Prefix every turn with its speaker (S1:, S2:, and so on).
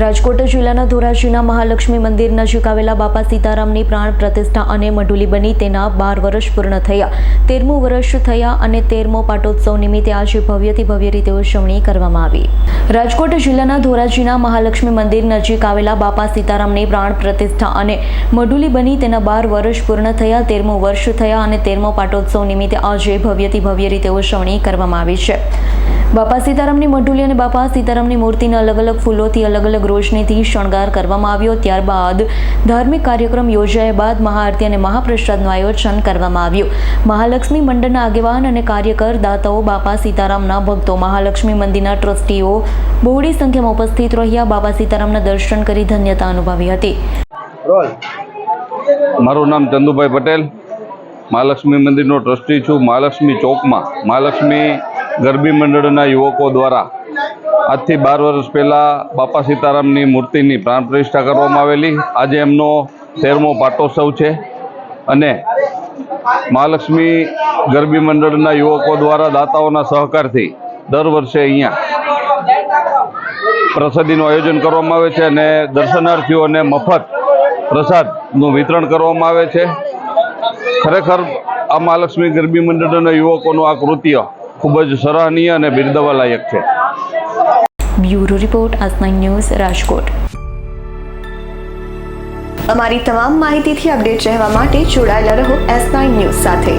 S1: રાજકોટ જિલ્લાના ધોરાજીના મહાલક્ષ્મી મંદિર નજીક આવેલા બાપા સીતારામની પ્રાણ પ્રતિષ્ઠા અને મઢુલી બની તેના 12 વર્ષ પૂર્ણ થયા. 13મું વર્ષ થયા અને 13મો પાટોત્સવ નિમિત્તે આજે ભવ્યથી ભવ્ય રીતે ઉજવણી કરવામાં આવી. રાજકોટ જિલ્લાના ધોરાજીના મહાલક્ષ્મી મંદિર નજીક આવેલા બાપા સીતારામની પ્રાણ પ્રતિષ્ઠા અને મઢુલી બની તેના 12 વર્ષ પૂર્ણ થયા. 13મું વર્ષ થયા અને 13મો પાટોત્સવ નિમિત્તે આજે ભવ્યથી ભવ્ય રીતે ઉજવણી કરવામાં આવી છે. બાપા સીતારામની મઢુલી અને બાપા સીતારામની મૂર્તિને અલગ અલગ ફૂલોથી અલગ અલગ રોશનીથી શણગાર કરવામાં આવ્યો. ત્યારબાદ ધાર્મિક કાર્યક્રમ યોજાયા બાદ મહાઆરતી અને મહાપ્રસાદનું આયોજન કરવામાં આવ્યું. મહાલક્ષ્મી મંડળના આગેવાન અને કાર્યકર દાતાઓ, બાપા સીતારામના ભક્તો, મહાલક્ષ્મી મંદિરના ટ્રસ્ટીઓ બહોળી સંખ્યામાં ઉપસ્થિત રહ્યા. બાપા સીતારામના દર્શન કરી ધન્યતા અનુભવી હતી.
S2: મારું નામ ચંદુભાઈ પટેલ, મહાલક્ષ્મી મંદિરનો ટ્રસ્ટી છું. મહાલક્ષ્મી ચોકમાં મહાલક્ષ્મી ગરબી મંડળના યુવકો દ્વારા આજથી 12 વર્ષ પહેલાં બાપા સીતારામની મૂર્તિની પ્રાણ પ્રતિષ્ઠા કરવામાં આવેલી. આજે એમનો 13મો પાટોત્સવ છે અને મહાલક્ષ્મી ગરબી મંડળના યુવકો દ્વારા દાતાઓના સહકારથી દર વર્ષે અહીંયા પ્રસાદીનું આયોજન કરવામાં આવે છે અને દર્શનાર્થીઓને મફત પ્રસાદનું વિતરણ કરવામાં આવે છે. ખરેખર આ મહાલક્ષ્મી ગરબી મંડળના યુવકોનું આ કૃત્ય ખૂબ જ સરાહનીય અને બિરદાવવા લાયક છે.
S1: બ્યુરો રિપોર્ટ, આજ9 ન્યૂઝ, રાજકોટ.
S3: અમારી તમામ માહિતીથી અપડેટ રહેવા માટે જોડાયેલા રહો S9 ન્યૂઝ સાથે.